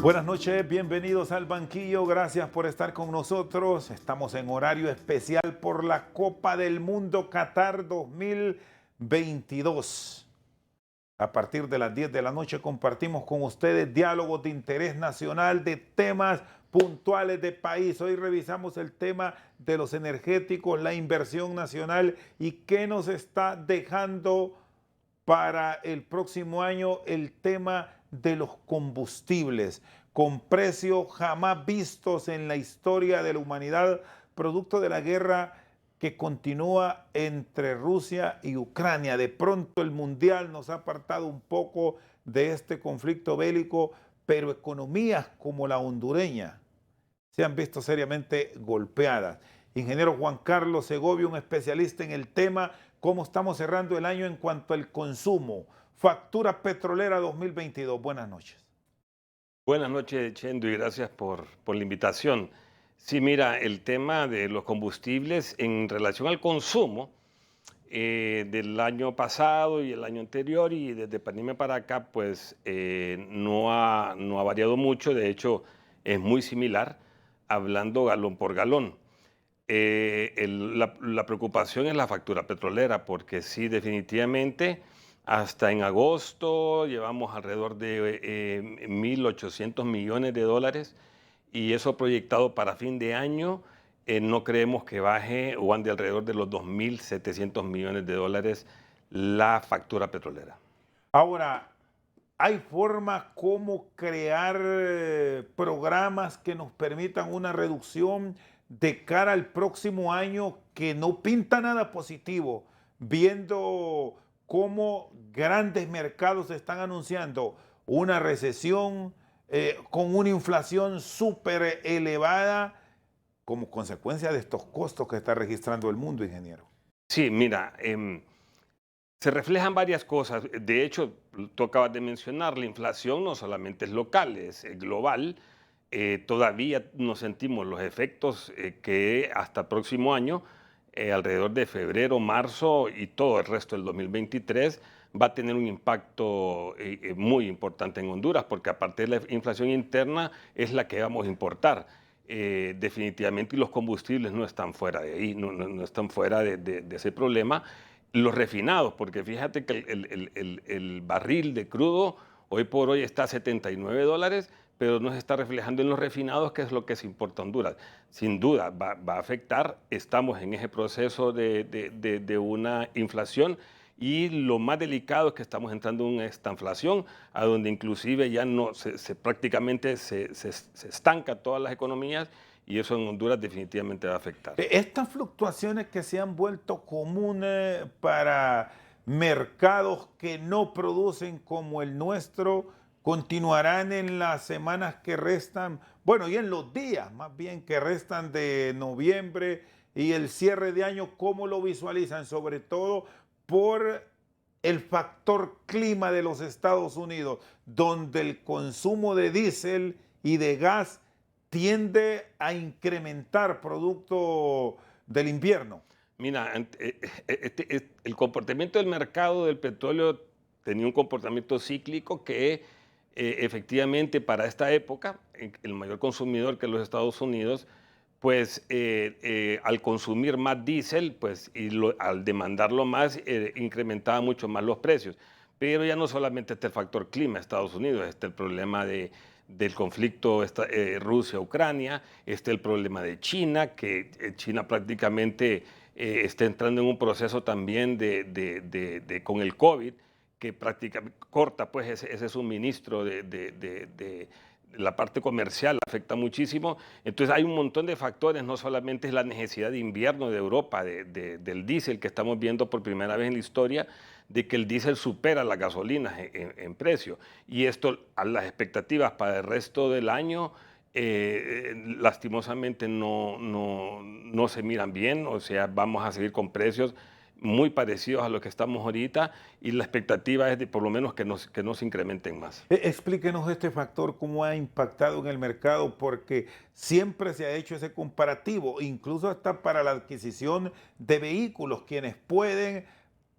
Buenas noches, bienvenidos al banquillo, gracias por estar con nosotros. Estamos en horario especial por la Copa del Mundo Qatar 2022. A partir de las 10 de la noche compartimos con ustedes diálogos de interés nacional de temas puntuales de país. Hoy revisamos el tema de los energéticos, la inversión nacional y qué nos está dejando para el próximo año el tema de los combustibles, con precios jamás vistos en la historia de la humanidad, producto de la guerra que continúa entre Rusia y Ucrania. De pronto el mundial nos ha apartado un poco de este conflicto bélico, pero economías como la hondureña se han visto seriamente golpeadas. Ingeniero Juan Carlos Segovia, un especialista en el tema, ¿cómo estamos cerrando el año en cuanto al consumo? Factura petrolera 2022. Buenas noches. Buenas noches, Chendo, y gracias por la invitación. Sí, mira, el tema de los combustibles en relación al consumo del año pasado y el año anterior y desde pandemia para acá, pues no ha variado mucho. De hecho, es muy similar, hablando galón por galón. La preocupación es la factura petrolera, porque sí, definitivamente, hasta en agosto llevamos alrededor de 1.800 millones de dólares y eso proyectado para fin de año, no creemos que baje o ande alrededor de los 2.700 millones de dólares la factura petrolera. Ahora, ¿hay formas como crear programas que nos permitan una reducción de cara al próximo año que no pinta nada positivo, viendo cómo grandes mercados están anunciando una recesión con una inflación súper elevada como consecuencia de estos costos que está registrando el mundo, ingeniero? Sí, mira, se reflejan varias cosas. De hecho, tú acabas de mencionar, la inflación no solamente es local, es global. Todavía no sentimos los efectos que hasta el próximo año, alrededor de febrero, marzo y todo el resto del 2023, va a tener un impacto muy importante en Honduras, porque aparte de la inflación interna es la que vamos a importar. Definitivamente, y los combustibles no están fuera de ahí, no están fuera de ese problema. Los refinados, porque fíjate que el barril de crudo hoy por hoy está a $79, pero no se está reflejando en los refinados, que es lo que se importa a Honduras. Sin duda va a afectar, estamos en ese proceso de una inflación y lo más delicado es que estamos entrando en esta inflación, a donde inclusive ya no prácticamente se estanca todas las economías y eso en Honduras definitivamente va a afectar. Estas fluctuaciones que se han vuelto comunes para mercados que no producen como el nuestro, continuarán en las semanas que restan, bueno, y en los días más bien que restan de noviembre y el cierre de año. ¿Cómo lo visualizan? Sobre todo por el factor clima de los Estados Unidos, donde el consumo de diésel y de gas tiende a incrementar producto del invierno. Mira, el comportamiento del mercado del petróleo tenía un comportamiento cíclico que efectivamente para esta época, el mayor consumidor que los Estados Unidos, pues al consumir más diésel, pues al demandarlo más, incrementaba mucho más los precios. Pero ya no solamente está el factor clima de Estados Unidos, está el problema del conflicto Rusia-Ucrania, está el problema de China, que China prácticamente está entrando en un proceso también con el COVID, que prácticamente corta pues ese suministro de la parte comercial, afecta muchísimo. Entonces hay un montón de factores, no solamente es la necesidad de invierno de Europa, del diésel que estamos viendo por primera vez en la historia, de que el diésel supera las gasolinas en precio. Y esto, a las expectativas para el resto del año, lastimosamente no se miran bien, o sea, vamos a seguir con precios muy parecidos a los que estamos ahorita y la expectativa es de por lo menos que no se incrementen más. Explíquenos este factor, cómo ha impactado en el mercado, porque siempre se ha hecho ese comparativo, incluso hasta para la adquisición de vehículos, quienes pueden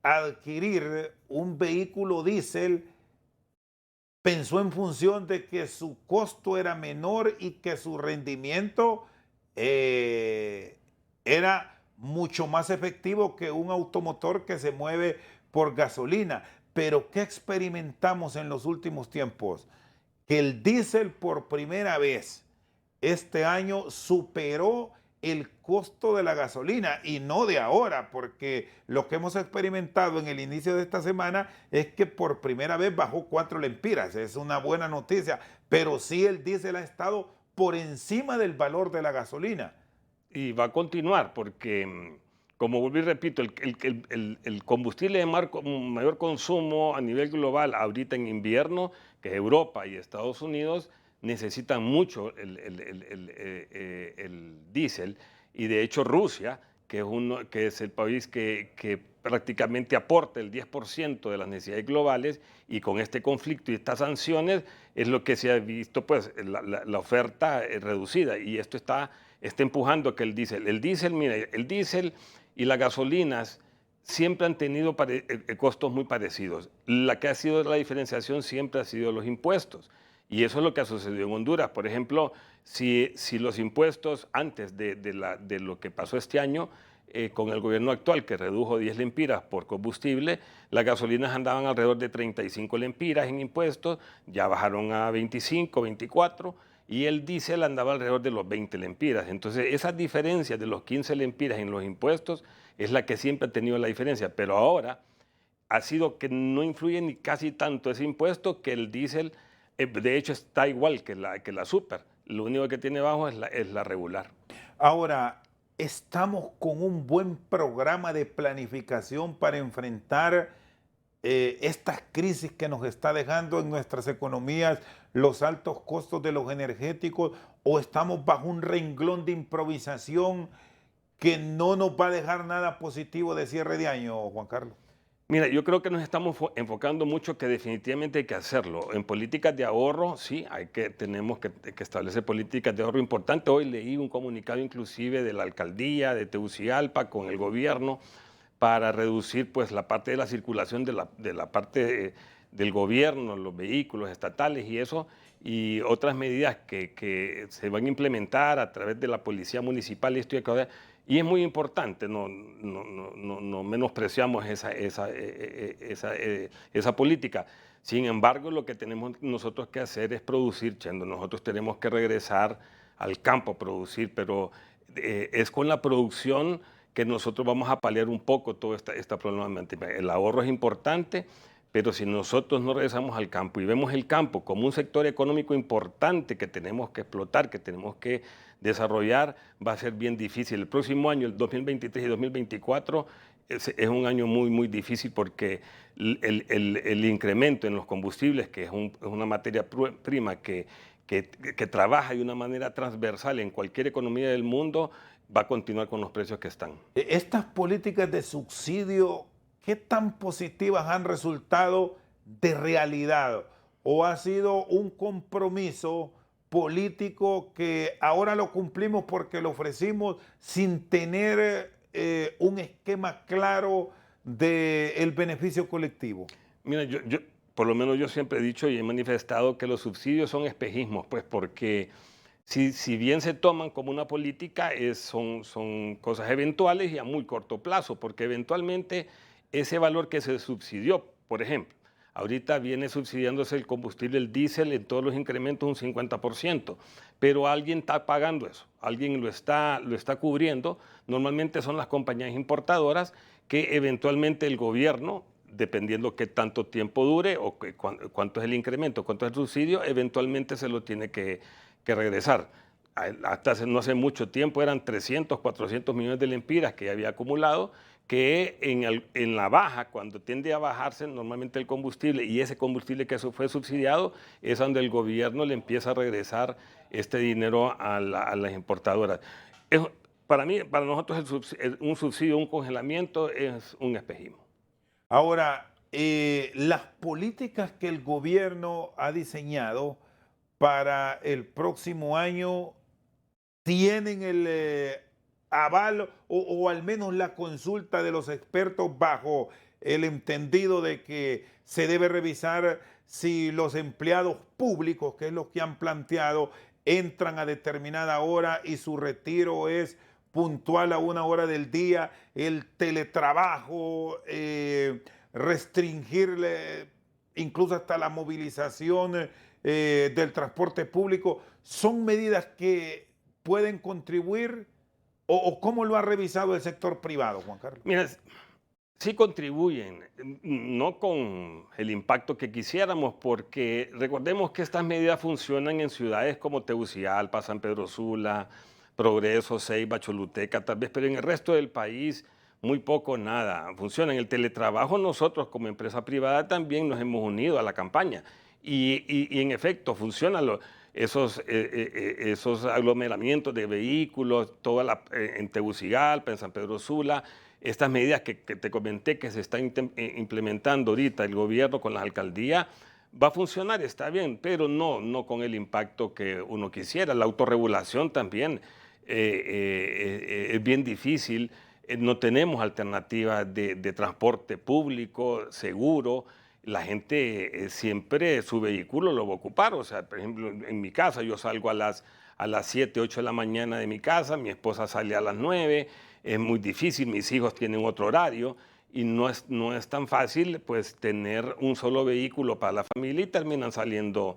adquirir un vehículo diésel pensó en función de que su costo era menor y que su rendimiento eh, era mucho más efectivo que un automotor que se mueve por gasolina. Pero ¿qué experimentamos en los últimos tiempos? Que el diésel por primera vez este año superó el costo de la gasolina y no de ahora, porque lo que hemos experimentado en el inicio de esta semana es que por primera vez bajó 4 lempiras. Es una buena noticia, pero sí el diésel ha estado por encima del valor de la gasolina. Y va a continuar porque, como vuelvo y repito, el combustible de mayor consumo a nivel global ahorita en invierno, que es Europa y Estados Unidos, necesitan mucho el diésel. Y de hecho Rusia, que es el país que prácticamente aporta el 10% de las necesidades globales, y con este conflicto y estas sanciones es lo que se ha visto, pues la oferta reducida, y esto está empujando a que el diésel, mira, el diésel y las gasolinas siempre han tenido costos muy parecidos. La que ha sido la diferenciación siempre ha sido los impuestos. Y eso es lo que ha sucedido en Honduras. Por ejemplo, si los impuestos antes de lo que pasó este año, con el gobierno actual, que redujo 10 lempiras por combustible, las gasolinas andaban alrededor de 35 lempiras en impuestos, ya bajaron a 25, 24, y el diésel andaba alrededor de los 20 lempiras. Entonces, esa diferencia de los 15 lempiras en los impuestos es la que siempre ha tenido la diferencia, pero ahora ha sido que no influye ni casi tanto ese impuesto, que el diésel, de hecho, está igual que la super. Lo único que tiene bajo es la regular. Ahora, estamos con un buen programa de planificación para enfrentar estas crisis que nos está dejando en nuestras economías los altos costos de los energéticos, o estamos bajo un renglón de improvisación que no nos va a dejar nada positivo de cierre de año, Juan Carlos. Mira, yo creo que nos estamos enfocando mucho, que definitivamente hay que hacerlo. En políticas de ahorro, sí, tenemos que establecer políticas de ahorro importantes. Hoy leí un comunicado inclusive de la alcaldía de Tegucigalpa con el gobierno para reducir, pues, la parte de la circulación de la parte del gobierno, los vehículos estatales y eso, y otras medidas que se van a implementar a través de la policía municipal y esto y aquello. Y es muy importante, no menospreciamos esa política. Sin embargo, lo que tenemos nosotros que hacer es producir, Chendo. Nosotros tenemos que regresar al campo a producir, pero es con la producción que nosotros vamos a paliar un poco toda esta problemática. El ahorro es importante, pero si nosotros no regresamos al campo y vemos el campo como un sector económico importante que tenemos que explotar, que tenemos que desarrollar, va a ser bien difícil. El próximo año, el 2023 y 2024, es un año muy, muy difícil porque el incremento en los combustibles, que es una materia prima que trabaja de una manera transversal en cualquier economía del mundo, va a continuar con los precios que están. Estas políticas de subsidio, ¿qué tan positivas han resultado de realidad? ¿O ha sido un compromiso político que ahora lo cumplimos porque lo ofrecimos sin tener un esquema claro del beneficio colectivo? Mira, por lo menos yo siempre he dicho y he manifestado que los subsidios son espejismos, pues porque si bien se toman como una política, son cosas eventuales y a muy corto plazo, porque eventualmente ese valor que se subsidió, por ejemplo, ahorita viene subsidiándose el combustible, el diésel, en todos los incrementos un 50%, pero alguien está pagando eso, alguien lo está cubriendo. Normalmente son las compañías importadoras, que eventualmente el gobierno, dependiendo qué tanto tiempo dure o cuánto es el incremento, cuánto es el subsidio, eventualmente se lo tiene que regresar. Hasta no hace mucho tiempo eran 300, 400 millones de lempiras que había acumulado, que en la baja, cuando tiende a bajarse normalmente el combustible, y ese combustible que fue subsidiado, es donde el gobierno le empieza a regresar este dinero a las importadoras. Es, para mí, para nosotros, un subsidio, un congelamiento es un espejismo. Ahora, las políticas que el gobierno ha diseñado para el próximo año tienen el aval o al menos la consulta de los expertos bajo el entendido de que se debe revisar si los empleados públicos, que es lo que han planteado, entran a determinada hora y su retiro es puntual a una hora del día, el teletrabajo, restringirle incluso hasta la movilización del transporte público, son medidas que pueden contribuir o cómo lo ha revisado el sector privado, Juan Carlos. Mira, sí contribuyen, no con el impacto que quisiéramos, porque recordemos que estas medidas funcionan en ciudades como Tegucigalpa, San Pedro Sula, Progreso, Ceiba, Choluteca, tal vez, pero en el resto del país muy poco, nada. Funciona en el teletrabajo. Nosotros como empresa privada también nos hemos unido a la campaña y en efecto funcionan esos aglomeramientos de vehículos, en Tegucigalpa, en San Pedro Sula. Estas medidas que te comenté que se están implementando ahorita el gobierno con las alcaldías, va a funcionar, está bien, pero no con el impacto que uno quisiera. La autorregulación también es bien difícil. No tenemos alternativas de transporte público seguro. La gente siempre su vehículo lo va a ocupar. O sea, por ejemplo, en mi casa yo salgo a las 7, 8 de la mañana de mi casa, mi esposa sale a las 9, es muy difícil, mis hijos tienen otro horario y no es tan fácil pues tener un solo vehículo para la familia y terminan saliendo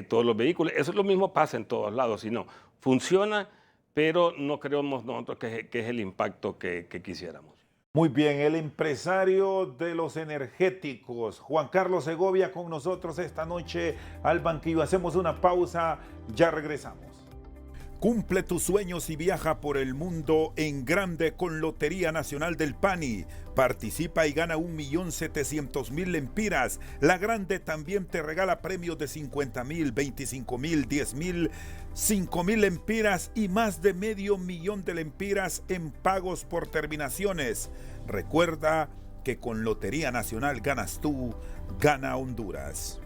todos los vehículos. Eso es lo mismo pasa en todos lados, si no, funciona, pero no creemos nosotros que es el impacto que quisiéramos. Muy bien, el empresario de los energéticos, Juan Carlos Segovia, con nosotros esta noche al banquillo. Hacemos una pausa, ya regresamos. Cumple tus sueños y viaja por el mundo en grande con Lotería Nacional del Pani. Participa y gana 1.700.000 lempiras. La Grande también te regala premios de 50.000, 25.000, 10.000, 5.000 lempiras y más de $500.000 de lempiras en pagos por terminaciones. Recuerda que con Lotería Nacional ganas tú, gana Honduras.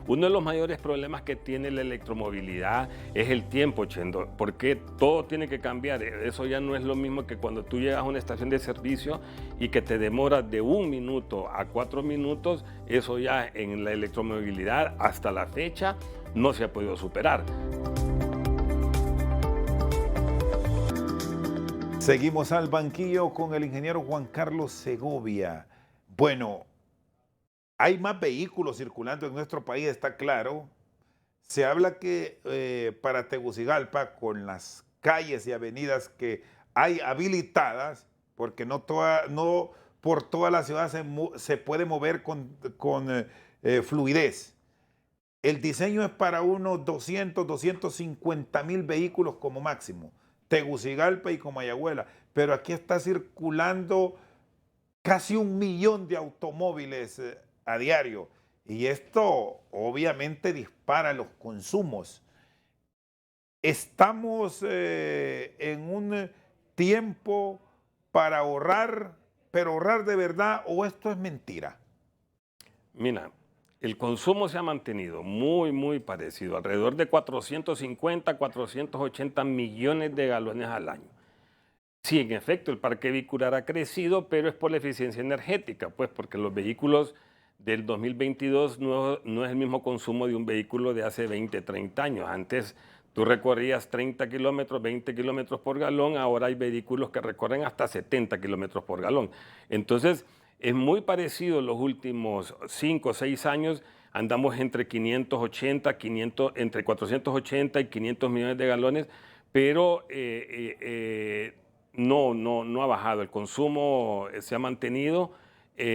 Uno de los mayores problemas que tiene la electromovilidad es el tiempo, Chendo, porque todo tiene que cambiar. Eso ya no es lo mismo que cuando tú llegas a una estación de servicio y que te demoras de 1 minuto a 4 minutos. Eso ya en la electromovilidad hasta la fecha no se ha podido superar. Seguimos al banquillo con el ingeniero Juan Carlos Segovia. Bueno, hay más vehículos circulando en nuestro país, está claro. Se habla que para Tegucigalpa, con las calles y avenidas que hay habilitadas, porque no por toda la ciudad se puede mover con fluidez. El diseño es para unos 250.000 vehículos como máximo. Tegucigalpa y Comayagüela. Pero aquí está circulando casi 1 millón de automóviles a diario, y esto obviamente dispara los consumos. Estamos en un tiempo para ahorrar, pero ahorrar de verdad, ¿o esto es mentira? Mira, el consumo se ha mantenido muy parecido, alrededor de 450, 480 millones de galones al año. Sí, en efecto, el parque vehicular ha crecido, pero es por la eficiencia energética, pues porque los vehículos del 2022 no es el mismo consumo de un vehículo de hace 20, 30 años. Antes tú recorrías 30 kilómetros, 20 kilómetros por galón, ahora hay vehículos que recorren hasta 70 kilómetros por galón. Entonces, es muy parecido los últimos 5 o 6 años, andamos entre entre 480 y 500 millones de galones, pero no ha bajado, el consumo se ha mantenido.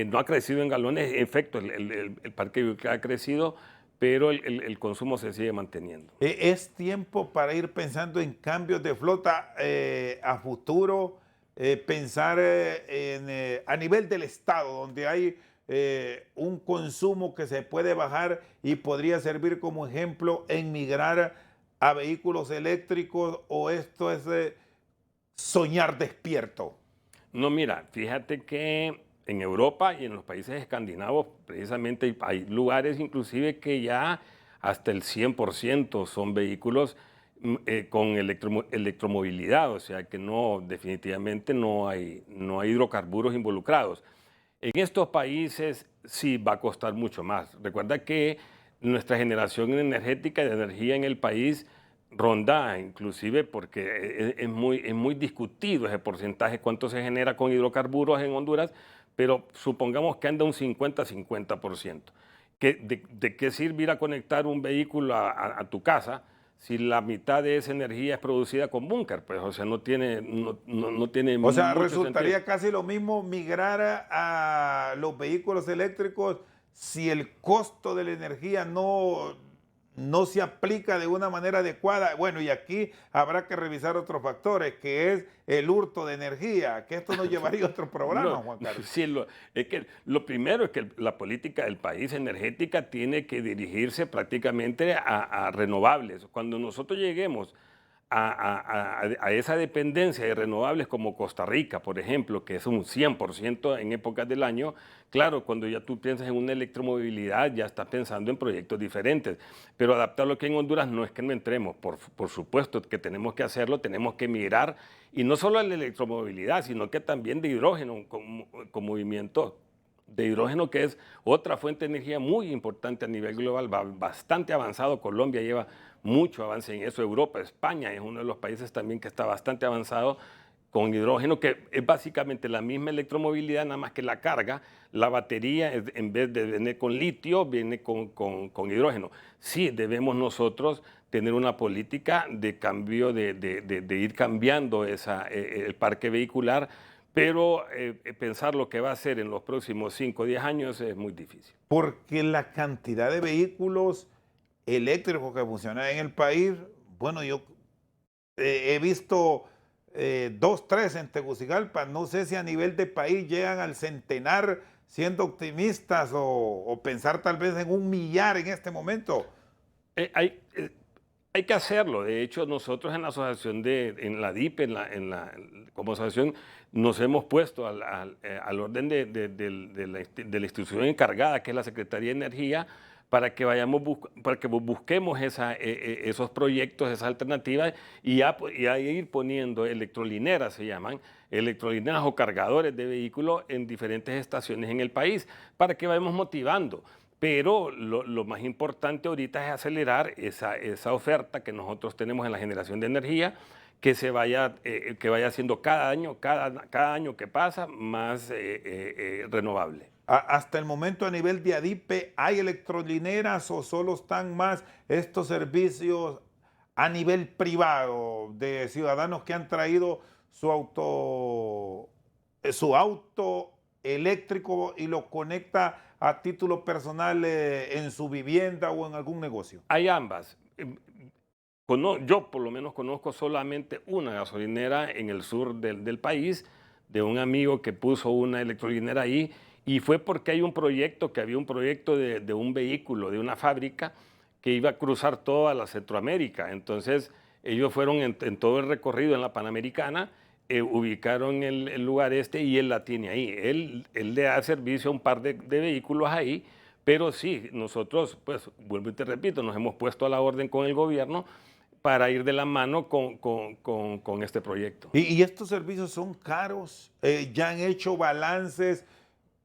No ha crecido en galones, en efecto, el parque vehicular ha crecido, pero el consumo se sigue manteniendo. ¿Es tiempo para ir pensando en cambios de flota a futuro? Pensar a nivel del Estado, donde hay un consumo que se puede bajar y podría servir como ejemplo en migrar a vehículos eléctricos, ¿o esto es soñar despierto? No, mira, fíjate que en Europa y en los países escandinavos, precisamente hay lugares inclusive que ya hasta el 100% son vehículos con electromovilidad, o sea que definitivamente no hay hidrocarburos involucrados. En estos países sí va a costar mucho más. Recuerda que nuestra generación energética de energía en el país ronda, inclusive porque es muy discutido ese porcentaje, cuánto se genera con hidrocarburos en Honduras, pero supongamos que anda un 50-50%. ¿De qué sirve ir a conectar un vehículo a tu casa si la mitad de esa energía es producida con búnker? Pues, o sea, no tiene O sea, mucho sentido. resultaría casi lo mismo migrar a los vehículos eléctricos si el costo de la energía no se aplica de una manera adecuada. Bueno, y aquí habrá que revisar otros factores, que es el hurto de energía, que esto nos llevaría a otro programa, No, Juan Carlos. sí, es que lo primero es que la política del país energética tiene que dirigirse prácticamente a renovables. Cuando nosotros lleguemos a esa dependencia de renovables como Costa Rica, por ejemplo, que es un 100% en épocas del año, claro, cuando ya tú piensas en una electromovilidad, ya estás pensando en proyectos diferentes. Pero adaptarlo aquí en Honduras no es que no entremos, por supuesto que tenemos que hacerlo, tenemos que migrar, y no solo a la electromovilidad, sino que también de hidrógeno con movimiento de hidrógeno, que es otra fuente de energía muy importante a nivel global, bastante avanzado. Colombia lleva mucho avance en eso. Europa, España es uno de los países también que está bastante avanzado con hidrógeno, que es básicamente la misma electromovilidad, nada más que la carga, la batería, en vez de venir con litio, viene con hidrógeno. Sí, debemos nosotros tener una política de cambio, de ir cambiando el parque vehicular, pero pensar lo que va a ser en los próximos 5 o 10 años es muy difícil. Porque la cantidad de vehículos eléctricos que funcionan en el país, bueno, yo he visto dos, tres en Tegucigalpa, no sé si a nivel de país llegan al centenar, siendo optimistas o pensar tal vez en un millar en este momento. Eh, hay, eh, Hay que hacerlo. De hecho, nosotros en la asociación, en la DIP, como asociación, nos hemos puesto al orden de la institución encargada, que es la Secretaría de Energía, para que para que busquemos esos proyectos, esas alternativas, y a ir poniendo electrolineras, se llaman, electrolineras o cargadores de vehículos en diferentes estaciones en el país, para que vayamos motivando. Pero lo más importante ahorita es acelerar esa oferta que nosotros tenemos en la generación de energía, que vaya siendo cada año que pasa más renovable. Hasta el momento a nivel de ADIPE, ¿hay electrolineras o solo están más estos servicios a nivel privado de ciudadanos que han traído su auto eléctrico y lo conecta a título personal en su vivienda o en algún negocio? Hay ambas. Yo por lo menos conozco solamente una gasolinera en el sur del país, de un amigo que puso una electrolinera ahí, y fue porque había un proyecto de un vehículo, de una fábrica, que iba a cruzar toda la Centroamérica. Entonces ellos fueron en todo el recorrido en la Panamericana, ubicaron el lugar y él la tiene ahí. Él le da servicio a un par de vehículos ahí, pero sí, nosotros, pues, vuelvo y te repito, nos hemos puesto a la orden con el gobierno para ir de la mano con este proyecto. Y estos servicios son caros, ya han hecho balances,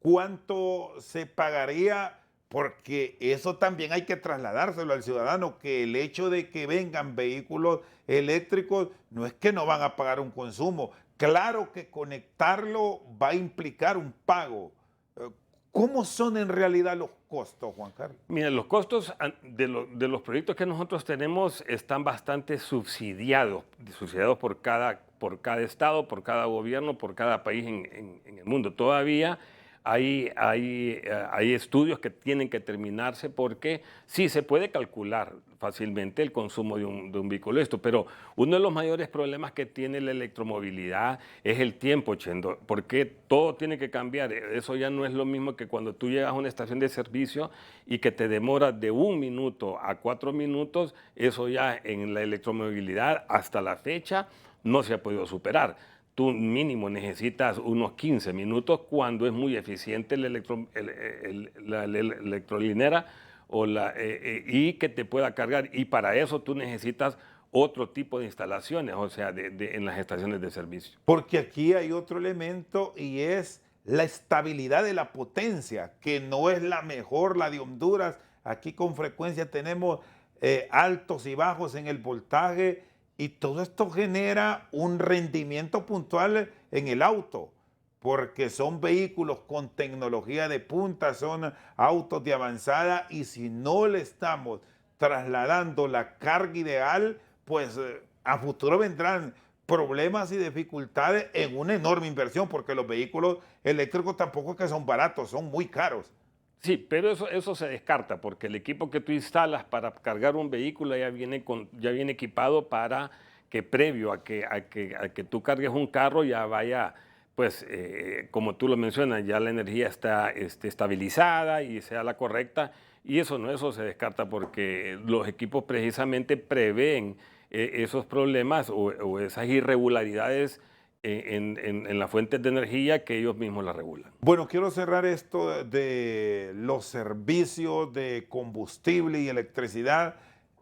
¿cuánto se pagaría? Porque eso también hay que trasladárselo al ciudadano, que el hecho de que vengan vehículos eléctricos no es que no van a pagar un consumo. Claro que conectarlo va a implicar un pago. Eh, ¿Cómo son en realidad los costos, Juan Carlos? Mira, los costos de los proyectos que nosotros tenemos están bastante subsidiados por cada estado, por cada gobierno, por cada país en el mundo. Todavía hay estudios que tienen que terminarse, porque sí se puede calcular fácilmente el consumo de un vehículo esto, pero uno de los mayores problemas que tiene la electromovilidad es el tiempo, Chendo, porque todo tiene que cambiar. Eso ya no es lo mismo que cuando tú llegas a una estación de servicio y que te demora de 1 minuto a 4 minutos. Eso ya en la electromovilidad hasta la fecha no se ha podido superar. Tú mínimo necesitas unos 15 minutos cuando es muy eficiente la electrolinera y que te pueda cargar. Y para eso tú necesitas otro tipo de instalaciones, o sea, en las estaciones de servicio. Porque aquí hay otro elemento y es la estabilidad de la potencia, que no es la mejor, la de Honduras. Aquí con frecuencia tenemos altos y bajos en el voltaje y todo esto genera un rendimiento puntual en el auto, porque son vehículos con tecnología de punta, son autos de avanzada y si no le estamos trasladando la carga ideal, pues a futuro vendrán problemas y dificultades en una enorme inversión, porque los vehículos eléctricos tampoco es que son baratos, son muy caros. Sí, pero eso se descarta porque el equipo que tú instalas para cargar un vehículo ya viene equipado para que previo a que tú cargues un carro ya vaya, pues, como tú lo mencionas, ya la energía está estabilizada y sea la correcta. Y eso se descarta porque los equipos precisamente prevén esos problemas o esas irregularidades en las fuentes de energía que ellos mismos las regulan. Bueno, quiero cerrar esto de los servicios de combustible y electricidad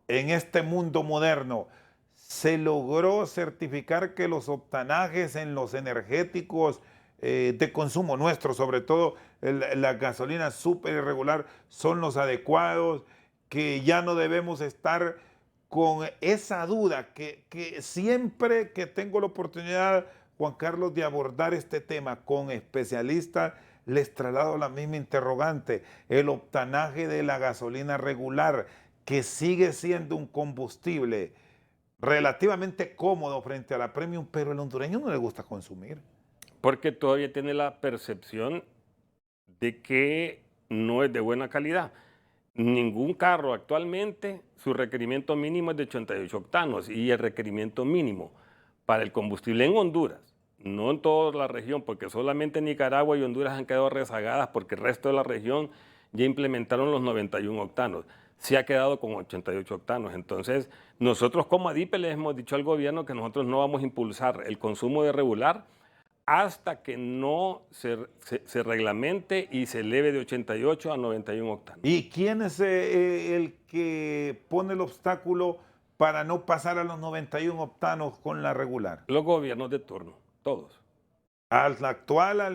en este mundo moderno. Se logró certificar que los octanajes en los energéticos de consumo nuestro, sobre todo la gasolina súper irregular, son los adecuados, que ya no debemos estar con esa duda, que siempre que tengo la oportunidad, Juan Carlos, de abordar este tema con especialistas, les traslado la misma interrogante. El octanaje de la gasolina regular, que sigue siendo un combustible relativamente cómodo frente a la premium, pero al hondureño no le gusta consumir. Porque todavía tiene la percepción de que no es de buena calidad. Ningún carro actualmente, su requerimiento mínimo es de 88 octanos y el requerimiento mínimo para el combustible en Honduras, no en toda la región, porque solamente Nicaragua y Honduras han quedado rezagadas porque el resto de la región ya implementaron los 91 octanos. Se ha quedado con 88 octanos. Entonces, nosotros como ADIPE le hemos dicho al gobierno que nosotros no vamos a impulsar el consumo de regular hasta que no se reglamente y se eleve de 88 a 91 octanos. ¿Y quién es el que pone el obstáculo para no pasar a los 91 octanos con la regular? Los gobiernos de turno, todos. Al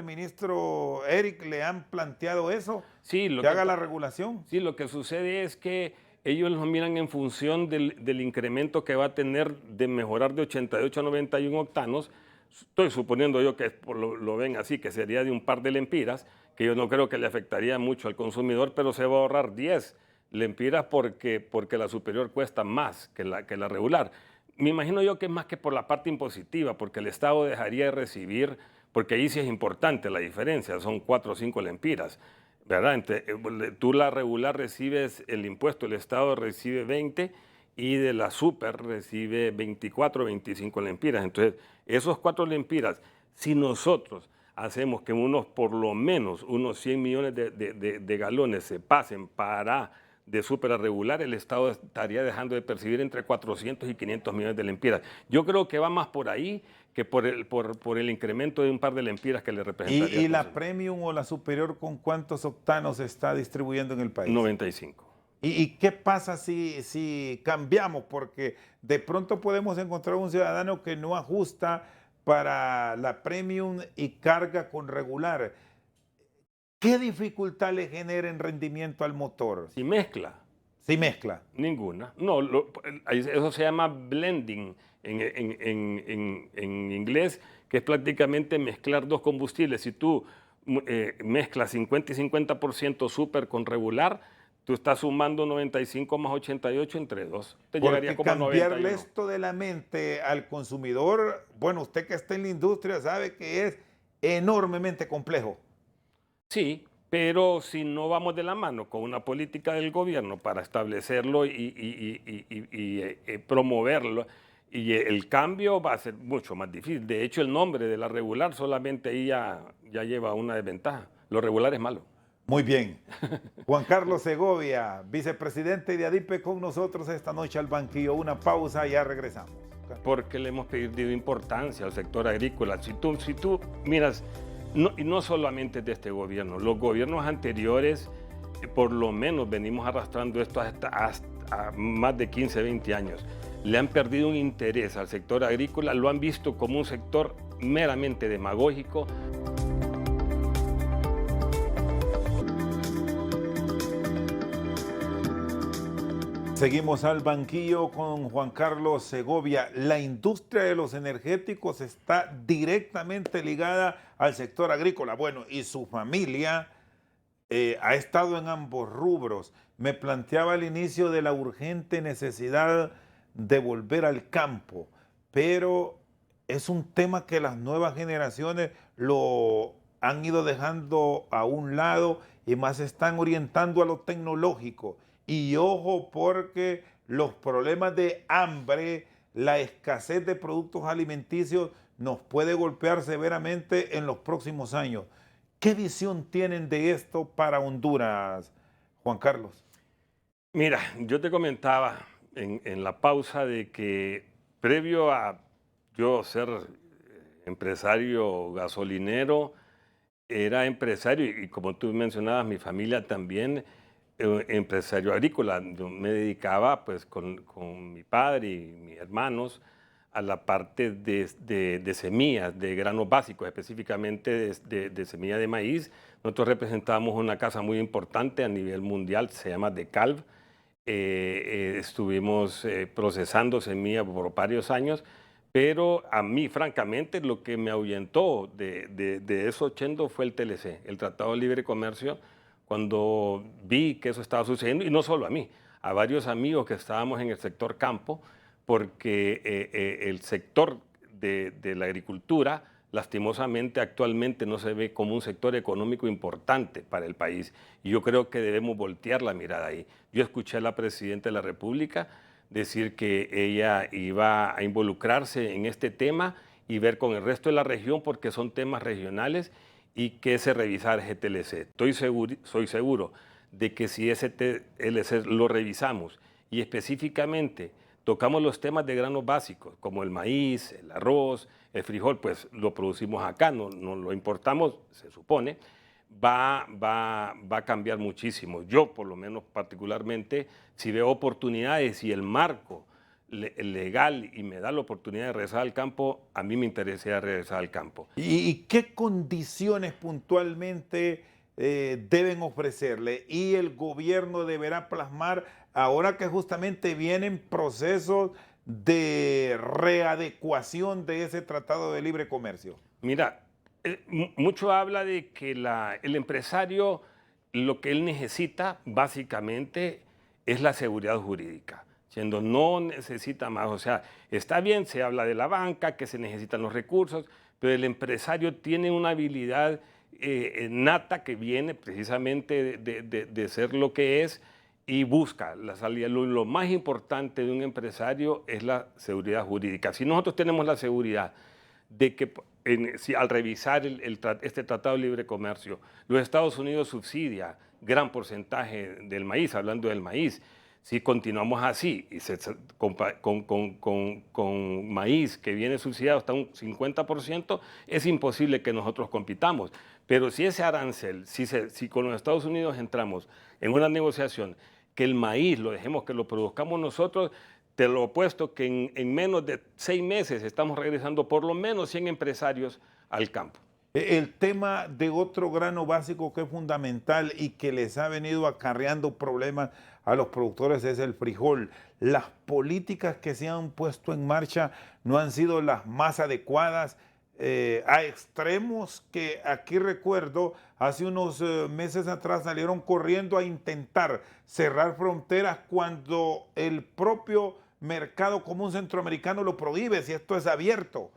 ministro Eric le han planteado eso, sí, que haga la regulación. Sí, lo que sucede es que ellos lo miran en función del incremento que va a tener de mejorar de 88 a 91 octanos. Estoy suponiendo yo que lo ven así, que sería de un par de lempiras, que yo no creo que le afectaría mucho al consumidor, pero se va a ahorrar 10 lempiras porque la superior cuesta más que la regular. Me imagino yo que es más que por la parte impositiva, porque el Estado dejaría de recibir, porque ahí sí es importante la diferencia, son 4 o 5 lempiras, ¿verdad? Tú la regular recibes el impuesto, el Estado recibe 20 y de la super recibe 24 o 25 lempiras. Entonces, esos 4 lempiras, si nosotros hacemos que por lo menos unos 100 millones de galones se pasen de super a regular, el Estado estaría dejando de percibir entre 400 y 500 millones de lempiras. Yo creo que va más por ahí que por el incremento de un par de lempiras que le representaría. ¿Y la premium o la superior con cuántos octanos se está distribuyendo en el país? 95. ¿Y qué pasa si cambiamos? Porque de pronto podemos encontrar un ciudadano que no ajusta para la premium y carga con regular. ¿Qué dificultad le genera en rendimiento al motor? Si mezcla. Si mezcla. Ninguna. No, eso se llama blending en inglés, que es prácticamente mezclar dos combustibles. Si tú mezclas 50 y 50% super con regular, tú estás sumando 95 más 88 entre 2. Te llegaría como a 91. Cambiarle esto de la mente al consumidor, bueno, usted que está en la industria sabe que es enormemente complejo. Sí, pero si no vamos de la mano con una política del gobierno para establecerlo y promoverlo, y el cambio va a ser mucho más difícil. De hecho, el nombre de la regular solamente ahí ya lleva una desventaja. Lo regular es malo. Muy bien. Juan Carlos Segovia, vicepresidente de ADIPE, con nosotros esta noche al banquillo. Una pausa y ya regresamos. Porque le hemos pedido importancia al sector agrícola. Si tú miras, y no solamente de este gobierno, los gobiernos anteriores, por lo menos venimos arrastrando esto hasta más de 15, 20 años. Le han perdido un interés al sector agrícola, lo han visto como un sector meramente demagógico. Seguimos al banquillo con Juan Carlos Segovia. La industria de los energéticos está directamente ligada al sector agrícola. Bueno, y su familia ha estado en ambos rubros. Me planteaba al inicio de la urgente necesidad de volver al campo, pero es un tema que las nuevas generaciones lo han ido dejando a un lado y más se están orientando a lo tecnológico. Y ojo porque los problemas de hambre, la escasez de productos alimenticios nos puede golpear severamente en los próximos años. ¿Qué visión tienen de esto para Honduras, Juan Carlos? Mira, yo te comentaba en la pausa de que previo a yo ser empresario gasolinero, era empresario y como tú mencionabas, mi familia también, empresario agrícola. Yo me dedicaba pues con mi padre y mis hermanos a la parte de semillas, de granos básicos, específicamente de semilla de maíz. Nosotros representamos una casa muy importante a nivel mundial, se llama DeKalb. Estuvimos procesando semilla por varios años, pero a mí, francamente, lo que me ahuyentó de eso, Chendo, fue el TLC, el Tratado de Libre Comercio, cuando vi que eso estaba sucediendo, y no solo a mí, a varios amigos que estábamos en el sector campo, porque el sector de la agricultura, lastimosamente, actualmente no se ve como un sector económico importante para el país. Y yo creo que debemos voltear la mirada ahí. Yo escuché a la Presidenta de la República decir que ella iba a involucrarse en este tema y ver con el resto de la región, porque son temas regionales, y que se revisara ese TLC. Soy seguro de que si ese TLC lo revisamos y específicamente tocamos los temas de granos básicos, como el maíz, el arroz, el frijol, pues lo producimos acá, no lo importamos, se supone, va a cambiar muchísimo. Yo, por lo menos particularmente, si veo oportunidades y el marco legal y me da la oportunidad de regresar al campo, a mí me interesa regresar al campo. ¿Y qué condiciones puntualmente deben ofrecerle? Y el gobierno deberá plasmar, ahora que justamente vienen procesos de readecuación de ese Tratado de Libre Comercio. Mira, mucho habla de que el empresario lo que él necesita básicamente es la seguridad jurídica, siendo no necesita más. O sea, está bien, se habla de la banca, que se necesitan los recursos, pero el empresario tiene una habilidad nata que viene precisamente de ser lo que es y busca la salida. Lo más importante de un empresario es la seguridad jurídica. Si nosotros tenemos la seguridad de que si al revisar este Tratado de Libre Comercio, los Estados Unidos subsidia gran porcentaje del maíz, hablando del maíz, si continuamos así y con maíz que viene subsidiado hasta un 50%, es imposible que nosotros compitamos. Pero si ese arancel, si con los Estados Unidos entramos en una negociación, que el maíz lo dejemos que lo produzcamos nosotros, te lo apuesto que en menos de 6 meses estamos regresando por lo menos 100 empresarios al campo. El tema de otro grano básico que es fundamental y que les ha venido acarreando problemas a los productores es el frijol. Las políticas que se han puesto en marcha no han sido las más adecuadas, a extremos que aquí recuerdo, hace unos meses atrás salieron corriendo a intentar cerrar fronteras cuando el propio mercado común centroamericano lo prohíbe, si esto es abierto.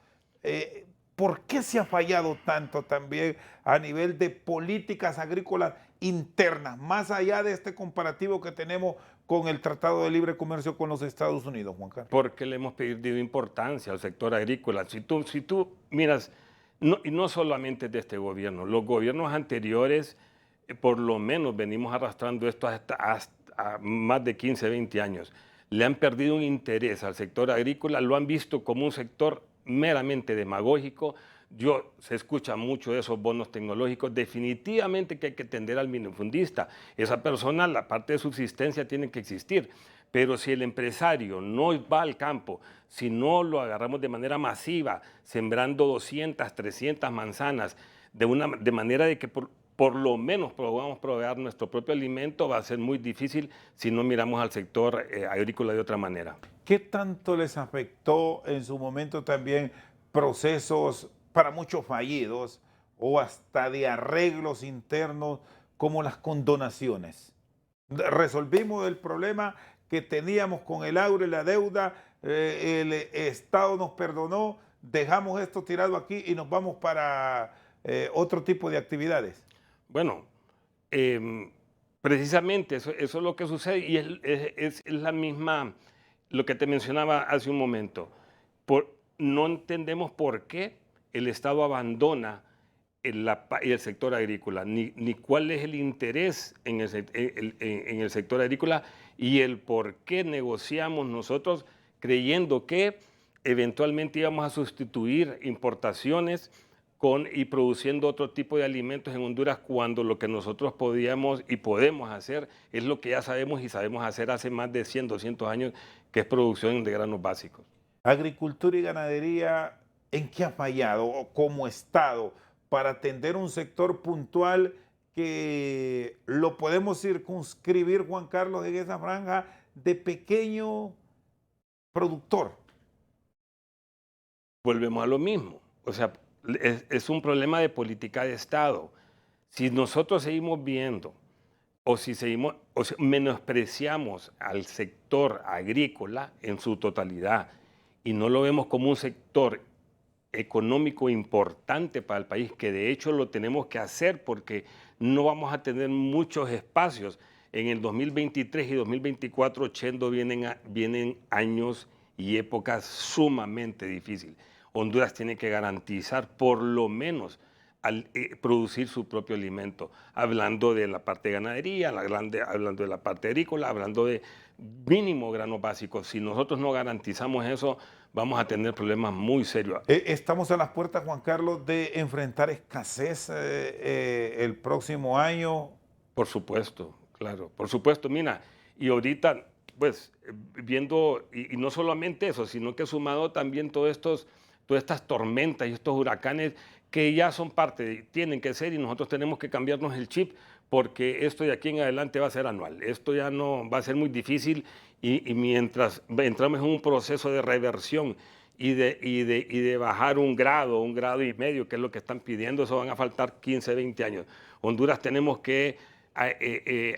¿Por qué se ha fallado tanto también a nivel de políticas agrícolas internas, más allá de este comparativo que tenemos con el Tratado de Libre Comercio con los Estados Unidos, Juan Carlos? Porque le hemos perdido importancia al sector agrícola. Si tú miras, y no solamente de este gobierno, los gobiernos anteriores, por lo menos venimos arrastrando esto hasta más de 15, 20 años. Le han perdido un interés al sector agrícola, lo han visto como un sector meramente demagógico. Se escucha mucho de esos bonos tecnológicos. Definitivamente que hay que atender al minifundista. Esa persona, la parte de subsistencia tiene que existir. Pero si el empresario no va al campo, si no lo agarramos de manera masiva, sembrando 200, 300 manzanas, de manera de que por por lo menos podamos proveer nuestro propio alimento, va a ser muy difícil si no miramos al sector agrícola de otra manera. ¿Qué tanto les afectó en su momento también procesos para muchos fallidos o hasta de arreglos internos como las condonaciones? Resolvimos el problema que teníamos con el auro y la deuda, el Estado nos perdonó, dejamos esto tirado aquí y nos vamos para otro tipo de actividades. Bueno, precisamente eso es lo que sucede y es la misma, lo que te mencionaba hace un momento. No entendemos por qué el Estado abandona el sector agrícola, ni cuál es el interés en el sector agrícola y el por qué negociamos nosotros creyendo que eventualmente íbamos a sustituir importaciones y produciendo otro tipo de alimentos en Honduras cuando lo que nosotros podíamos y podemos hacer es lo que ya sabemos y sabemos hacer hace más de 100, 200 años, que es producción de granos básicos. Agricultura y ganadería, ¿en qué ha fallado o como Estado para atender un sector puntual que lo podemos circunscribir, Juan Carlos, en esa franja de pequeño productor? Volvemos a lo mismo. O sea, es un problema de política de Estado. Si nosotros seguimos viendo o si menospreciamos al sector agrícola en su totalidad y no lo vemos como un sector económico importante para el país, que de hecho lo tenemos que hacer porque no vamos a tener muchos espacios. En el 2023 y 2024, Chendo, vienen años y épocas sumamente difíciles. Honduras tiene que garantizar por lo menos producir su propio alimento, hablando de la parte de ganadería, hablando de la parte agrícola, hablando de mínimo granos básicos. Si nosotros no garantizamos eso, vamos a tener problemas muy serios. Estamos a las puertas, Juan Carlos, de enfrentar escasez el próximo año. Por supuesto, claro, por supuesto. Mira, y ahorita, pues, viendo, y no solamente eso, sino que sumado también todas estas tormentas y estos huracanes que ya son parte, tienen que ser, y nosotros tenemos que cambiarnos el chip, porque esto de aquí en adelante va a ser anual. Esto ya no va a ser muy difícil y mientras entramos en un proceso de reversión y de bajar un grado y medio, que es lo que están pidiendo, eso van a faltar 15, 20 años. Honduras tenemos que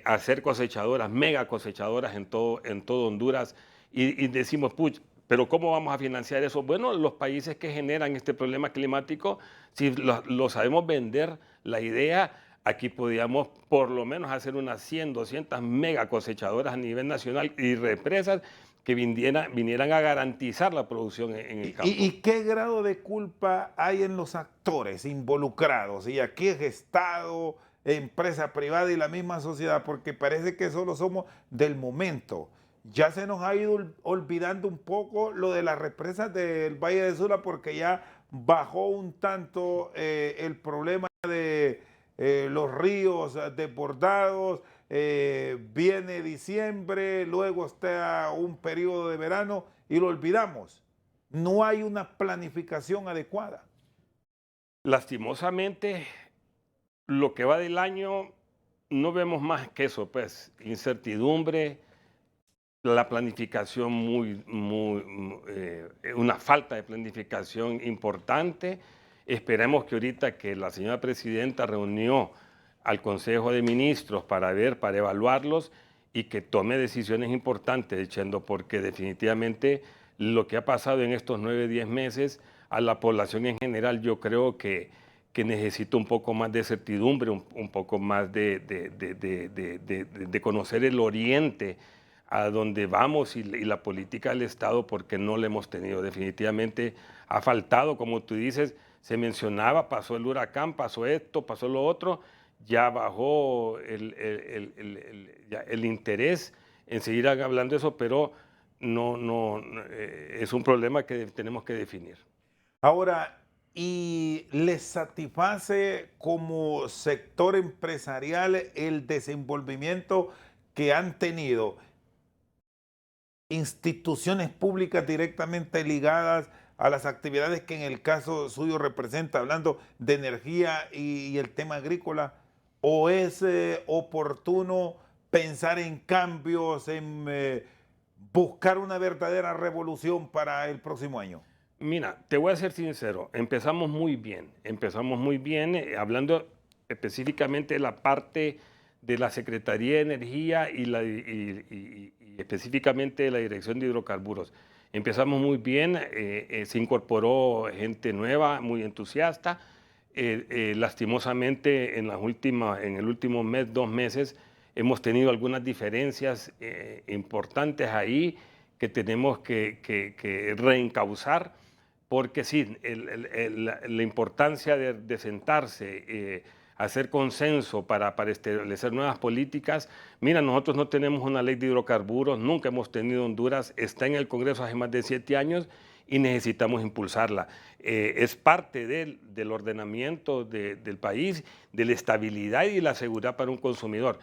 hacer cosechadoras, mega cosechadoras en todo Honduras y decimos, puch, pero ¿cómo vamos a financiar eso? Bueno, los países que generan este problema climático, si lo sabemos vender, la idea, aquí podríamos por lo menos hacer unas 100, 200 mega cosechadoras a nivel nacional y represas que vinieran a garantizar la producción en el campo. ¿Y qué grado de culpa hay en los actores involucrados? Y aquí es Estado, empresa privada y la misma sociedad, porque parece que solo somos del momento. Ya se nos ha ido olvidando un poco lo de las represas del Valle de Sula porque ya bajó un tanto el problema de los ríos desbordados, viene diciembre, luego está un periodo de verano y lo olvidamos. No hay una planificación adecuada. Lastimosamente, lo que va del año, no vemos más que eso, pues, incertidumbre, la planificación una falta de planificación importante. Esperemos que ahorita que la señora presidenta reunió al Consejo de Ministros para evaluarlos y que tome decisiones importantes, diciendo, porque definitivamente lo que ha pasado en estos 9, 10 meses a la población en general, yo creo que necesita un poco más de certidumbre, un poco más de conocer el oriente a dónde vamos y la política del Estado, porque no la hemos tenido. Definitivamente ha faltado, como tú dices, se mencionaba, pasó el huracán, pasó esto, pasó lo otro, ya bajó el interés en seguir hablando de eso, pero no, es un problema que tenemos que definir. Ahora, ¿y les satisface como sector empresarial el desenvolvimiento que han tenido instituciones públicas directamente ligadas a las actividades que en el caso suyo representa, hablando de energía y el tema agrícola? o es oportuno pensar en cambios, en buscar una verdadera revolución para el próximo año? Mira, te voy a ser sincero, empezamos muy bien, hablando específicamente de la parte de la Secretaría de Energía y específicamente de la Dirección de Hidrocarburos. Empezamos muy bien, se incorporó gente nueva, muy entusiasta. Lastimosamente, en el último mes, 2 meses, hemos tenido algunas diferencias importantes ahí que tenemos que reencauzar, porque sí, la importancia de sentarse, hacer consenso para establecer nuevas políticas. Mira, nosotros no tenemos una ley de hidrocarburos, nunca hemos tenido Honduras, está en el Congreso hace más de 7 años y necesitamos impulsarla. Es parte del ordenamiento del país, de la estabilidad y la seguridad para un consumidor.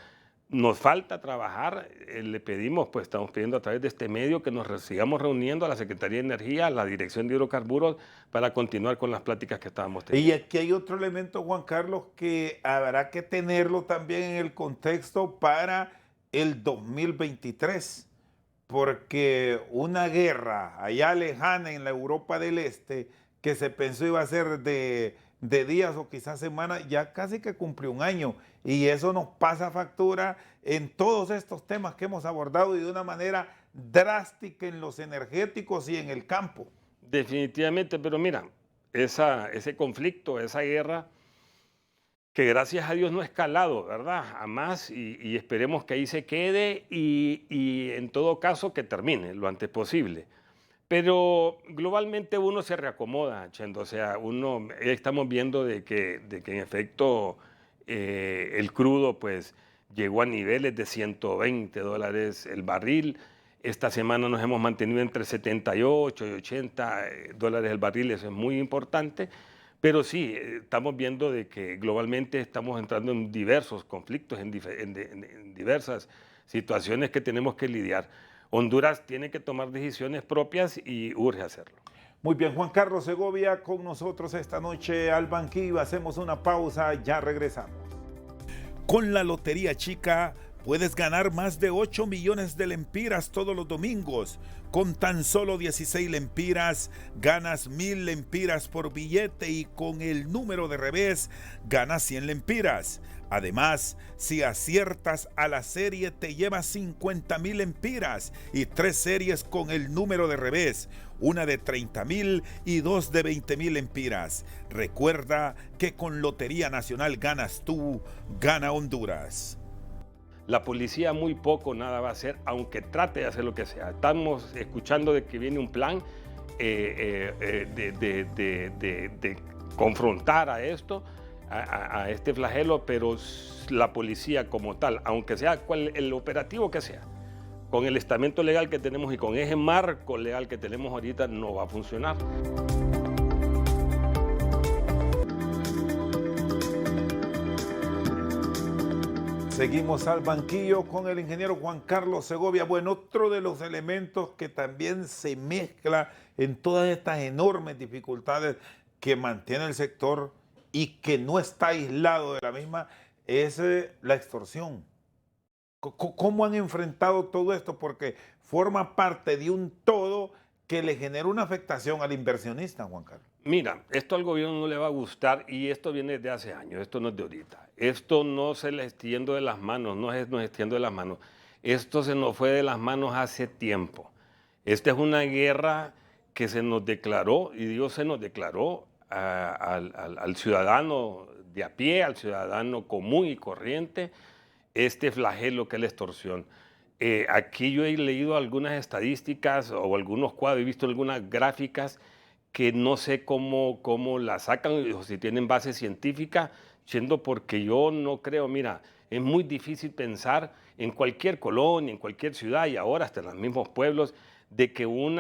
Nos falta trabajar, le pedimos, pues estamos pidiendo a través de este medio que nos sigamos reuniendo a la Secretaría de Energía, a la Dirección de Hidrocarburos, para continuar con las pláticas que estábamos teniendo. Y aquí hay otro elemento, Juan Carlos, que habrá que tenerlo también en el contexto para el 2023, porque una guerra allá lejana en la Europa del Este, que se pensó iba a ser de días o quizás semanas, ya casi que cumplió un año. Y eso nos pasa factura en todos estos temas que hemos abordado y de una manera drástica en los energéticos y en el campo. Definitivamente, pero mira, ese conflicto, esa guerra, que gracias a Dios no ha escalado, ¿verdad? A más, y esperemos que ahí se quede y en todo caso que termine lo antes posible. Pero globalmente uno se reacomoda, Chendo. O sea, estamos viendo de que en efecto el crudo pues llegó a niveles de $120 el barril. Esta semana nos hemos mantenido entre 78 y 80 dólares el barril, eso es muy importante. Pero sí, estamos viendo de que globalmente estamos entrando en diversos conflictos, en diversas situaciones que tenemos que lidiar. Honduras tiene que tomar decisiones propias y urge hacerlo. Muy bien, Juan Carlos Segovia con nosotros esta noche al banquillo. Hacemos una pausa, ya regresamos. Con la Lotería Chica puedes ganar más de 8 millones de lempiras todos los domingos. Con tan solo 16 lempiras ganas 1,000 lempiras por billete y con el número de revés ganas 100 lempiras. Además, si aciertas a la serie te llevas 50,000 lempiras y 3 series con el número de revés, una de 30,000 y 2 de 20,000 lempiras. Recuerda que con Lotería Nacional ganas tú, gana Honduras. La policía muy poco nada va a hacer, aunque trate de hacer lo que sea. Estamos escuchando de que viene un plan de confrontar a esto, a este flagelo, pero la policía como tal, aunque sea el operativo que sea, con el estamento legal que tenemos y con ese marco legal que tenemos ahorita, no va a funcionar. Seguimos al banquillo con el ingeniero Juan Carlos Segovia. Bueno, otro de los elementos que también se mezcla en todas estas enormes dificultades que mantiene el sector y que no está aislado de la misma es la extorsión. ¿Cómo han enfrentado todo esto? Porque forma parte de un todo que le genera una afectación al inversionista, Juan Carlos. Mira, esto al gobierno no le va a gustar y esto viene de hace años, esto no es de ahorita. Esto no se le está yendo de las manos, no es nos está yendo de las manos. Esto se nos fue de las manos hace tiempo. Esta es una guerra que se nos declaró, y Dios se nos declaró al ciudadano de a pie, al ciudadano común y corriente, este flagelo que es la extorsión. Aquí yo he leído algunas estadísticas o algunos cuadros, he visto algunas gráficas que no sé cómo la sacan o si tienen base científica, siendo porque yo no creo, mira, es muy difícil pensar en cualquier colonia, en cualquier ciudad y ahora hasta en los mismos pueblos, de que un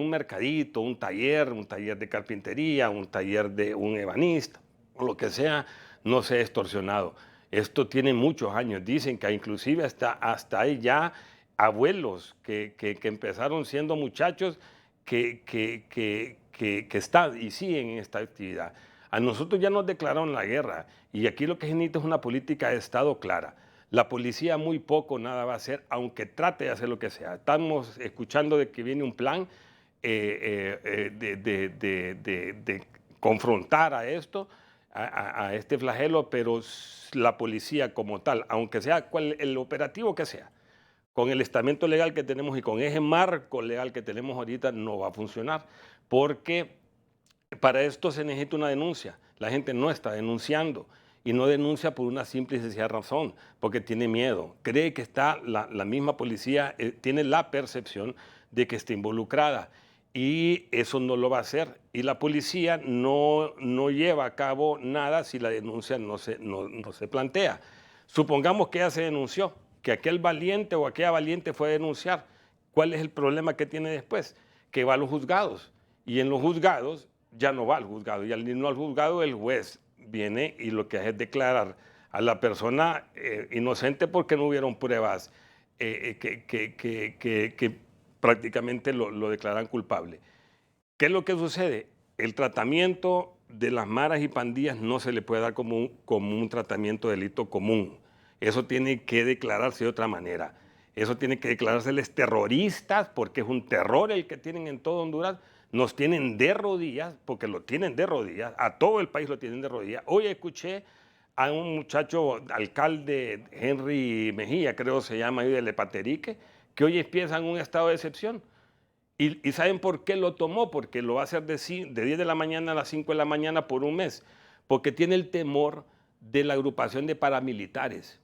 mercadito, un taller de carpintería, un taller de un ebanista, o lo que sea, no sea extorsionado. Esto tiene muchos años, dicen que inclusive hasta hay ya abuelos que empezaron siendo muchachos que están y siguen en esta actividad. A nosotros ya nos declararon la guerra y aquí lo que se necesita es una política de Estado clara. La policía muy poco nada va a hacer, aunque trate de hacer lo que sea. Estamos escuchando de que viene un plan de confrontar a esto, a este flagelo, pero la policía como tal, aunque sea el operativo que sea, con el estamento legal que tenemos y con ese marco legal que tenemos ahorita, no va a funcionar, porque para esto se necesita una denuncia. La gente no está denunciando y no denuncia por una simple y sencilla razón, porque tiene miedo. Cree que está la misma policía, tiene la percepción de que está involucrada y eso no lo va a hacer. Y la policía no lleva a cabo nada si la denuncia no se plantea. Supongamos que ya se denunció, que aquel valiente o aquella valiente fue a denunciar. ¿Cuál es el problema que tiene después? Que va a los juzgados y en los juzgados ya no va al juzgado y al no al juzgado el juez viene y lo que hace es declarar a la persona inocente porque no hubieron pruebas que prácticamente lo declaran culpable. ¿Qué es lo que sucede? El tratamiento de las maras y pandillas no se le puede dar como un tratamiento de delito común. Eso tiene que declararse de otra manera. Eso tiene que declarárseles terroristas porque es un terror el que tienen en todo Honduras. Nos tienen de rodillas, porque lo tienen de rodillas, a todo el país lo tienen de rodillas. Hoy escuché a un muchacho, alcalde Henry Mejía, creo se llama, ahí de Lepaterique, que hoy empieza en un estado de excepción. ¿Y saben por qué lo tomó? Porque lo va a hacer de 10 de la mañana a las 5 de la mañana por un mes. Porque tiene el temor de la agrupación de paramilitares.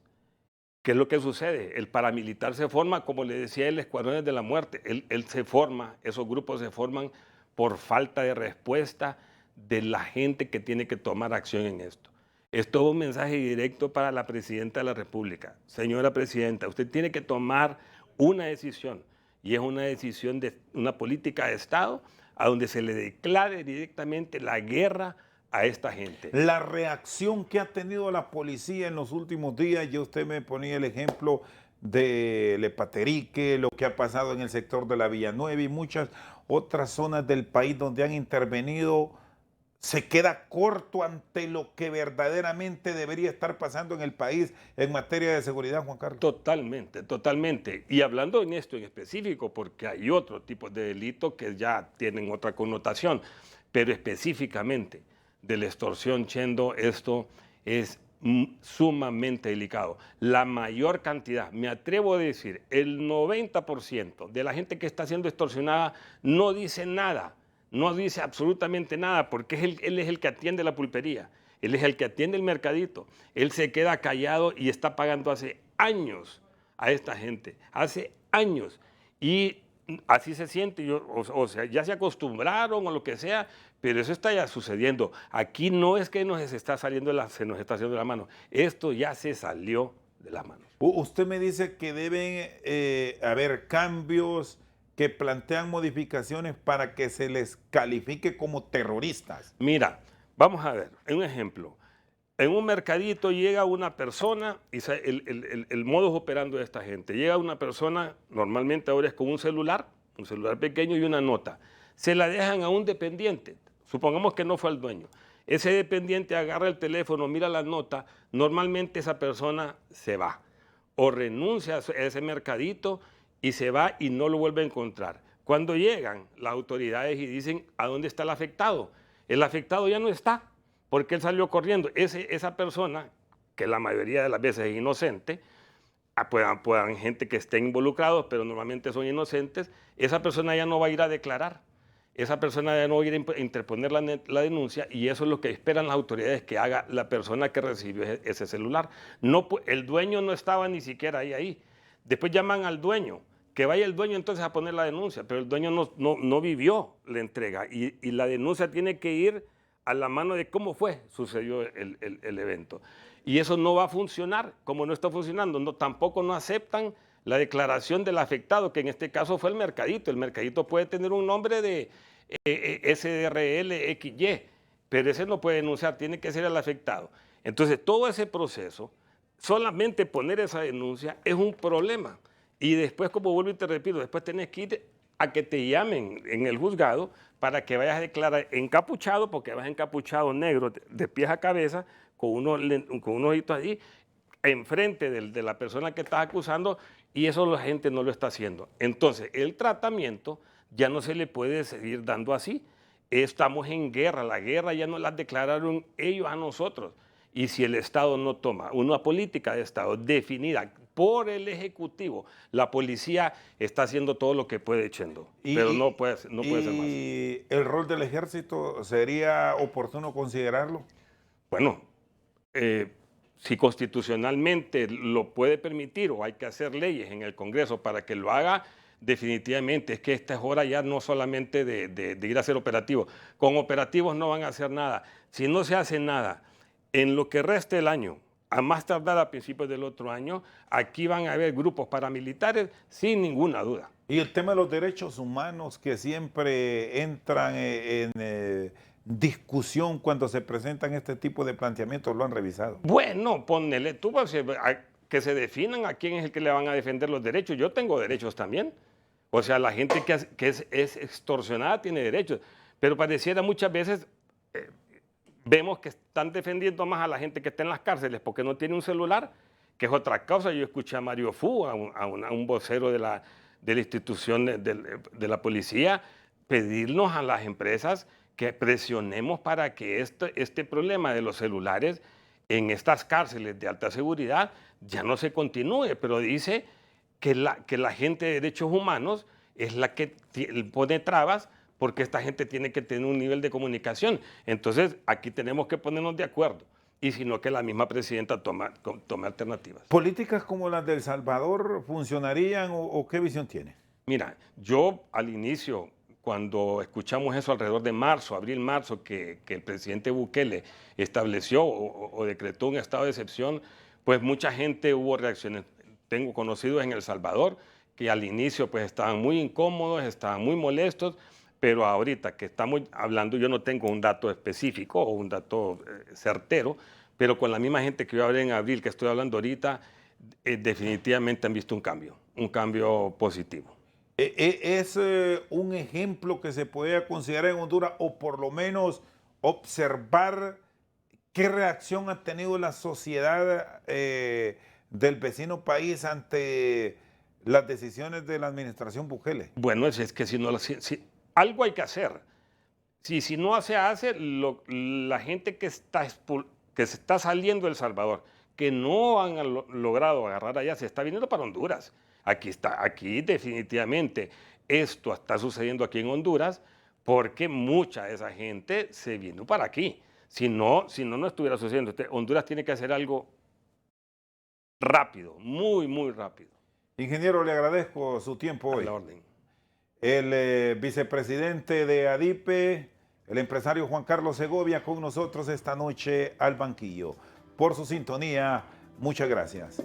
¿Qué es lo que sucede? El paramilitar se forma, como le decía, el Escuadrones de la Muerte. Él se forma, esos grupos se forman por falta de respuesta de la gente que tiene que tomar acción en esto. Esto es un mensaje directo para la Presidenta de la República. Señora Presidenta, usted tiene que tomar una decisión y es una decisión de una política de Estado a donde se le declare directamente la guerra a esta gente. La reacción que ha tenido la policía en los últimos días, ya usted me ponía el ejemplo de Lepaterique, lo que ha pasado en el sector de la Villanueva y muchas otras zonas del país donde han intervenido, se queda corto ante lo que verdaderamente debería estar pasando en el país en materia de seguridad, Juan Carlos. Totalmente, totalmente. Y hablando en esto en específico, porque hay otro tipo de delitos que ya tienen otra connotación, pero específicamente de la extorsión, Chendo, esto es sumamente delicado. La mayor cantidad, me atrevo a decir, el 90% de la gente que está siendo extorsionada no dice nada, no dice absolutamente nada, porque él es el que atiende la pulpería, él es el que atiende el mercadito, él se queda callado y está pagando hace años a esta gente, hace años. Y así se siente, o sea, ya se acostumbraron o lo que sea, pero eso está ya sucediendo. Aquí no es que se nos está saliendo se nos está haciendo de la mano, esto ya se salió de las manos. Usted me dice que deben haber cambios que plantean modificaciones para que se les califique como terroristas. Mira, vamos a ver, un ejemplo. En un mercadito llega una persona, y el modus operandi de esta gente, llega una persona, normalmente ahora es con un celular pequeño y una nota. Se la dejan a un dependiente, supongamos que no fue el dueño. Ese dependiente agarra el teléfono, mira la nota, normalmente esa persona se va o renuncia a ese mercadito y se va y no lo vuelve a encontrar. Cuando llegan las autoridades y dicen, ¿a dónde está el afectado? El afectado ya no está, porque él salió corriendo. Esa persona, que la mayoría de las veces es inocente, puedan gente que esté involucrados, pero normalmente son inocentes, esa persona ya no va a ir a declarar. Esa persona ya no va a ir a interponer la denuncia y eso es lo que esperan las autoridades que haga la persona que recibió ese celular. No, el dueño no estaba ni siquiera ahí. Después llaman al dueño, que vaya el dueño entonces a poner la denuncia, pero el dueño no vivió la entrega y la denuncia tiene que ir a la mano de cómo sucedió el evento. Y eso no va a funcionar, como no está funcionando. Tampoco no aceptan la declaración del afectado, que en este caso fue el mercadito. El mercadito puede tener un nombre de SRL XY, pero ese no puede denunciar, tiene que ser el afectado. Entonces, todo ese proceso, solamente poner esa denuncia es un problema. Y después, como vuelvo y te repito, después tenés que ir a que te llamen en el juzgado para que vayas a declarar encapuchado, porque vas encapuchado negro de pies a cabeza, con unos ojitos ahí, enfrente de la persona que estás acusando, y eso la gente no lo está haciendo. Entonces, el tratamiento ya no se le puede seguir dando así. Estamos en guerra, la guerra ya nos la declararon ellos a nosotros. Y si el Estado no toma una política de Estado definida por el Ejecutivo, la policía está haciendo todo lo que puede, Chendo, pero no puede ser más. ¿Y el rol del ejército sería oportuno considerarlo? Bueno, si constitucionalmente lo puede permitir o hay que hacer leyes en el Congreso para que lo haga, definitivamente. Es que esta es hora ya no solamente de ir a hacer operativos. Con operativos no van a hacer nada. Si no se hace nada, en lo que reste el año, a más tardar a principios del otro año, aquí van a haber grupos paramilitares sin ninguna duda. Y el tema de los derechos humanos que siempre entran en discusión cuando se presentan este tipo de planteamientos, ¿lo han revisado? Bueno, ponele tú, pues, que se definan a quién es el que le van a defender los derechos. Yo tengo derechos también. O sea, la gente que es extorsionada tiene derechos. Pero pareciera muchas veces, vemos que están defendiendo más a la gente que está en las cárceles porque no tiene un celular, que es otra causa. Yo escuché a Mario Fu, a un vocero de la institución de la policía, pedirnos a las empresas que presionemos para que este problema de los celulares en estas cárceles de alta seguridad ya no se continúe, pero dice que la gente de derechos humanos es la que pone trabas porque esta gente tiene que tener un nivel de comunicación. Entonces, aquí tenemos que ponernos de acuerdo, y si no, que la misma presidenta tome alternativas. ¿Políticas como las de El Salvador funcionarían o qué visión tiene? Mira, yo al inicio, cuando escuchamos eso alrededor de marzo, abril-marzo, que el presidente Bukele estableció o decretó un estado de excepción, pues mucha gente hubo reacciones. Tengo conocidos en El Salvador que al inicio pues estaban muy incómodos, estaban muy molestos, pero ahorita que estamos hablando, yo no tengo un dato específico o un dato certero, pero con la misma gente que yo hablé en abril, que estoy hablando ahorita, definitivamente han visto un cambio positivo. ¿Es un ejemplo que se puede considerar en Honduras o por lo menos observar qué reacción ha tenido la sociedad del vecino país ante las decisiones de la administración Bukele? Bueno, es que si no, algo hay que hacer. Si no se hace, la gente que se está saliendo de El Salvador, que no han logrado agarrar allá, se está viniendo para Honduras. Aquí definitivamente esto está sucediendo aquí en Honduras porque mucha de esa gente se vino para aquí. Si no estuviera sucediendo. Honduras tiene que hacer algo rápido, muy, muy rápido. Ingeniero, le agradezco su tiempo hoy. A la orden. El vicepresidente de ADIPE, el empresario Juan Carlos Segovia, con nosotros esta noche al banquillo. Por su sintonía, muchas gracias.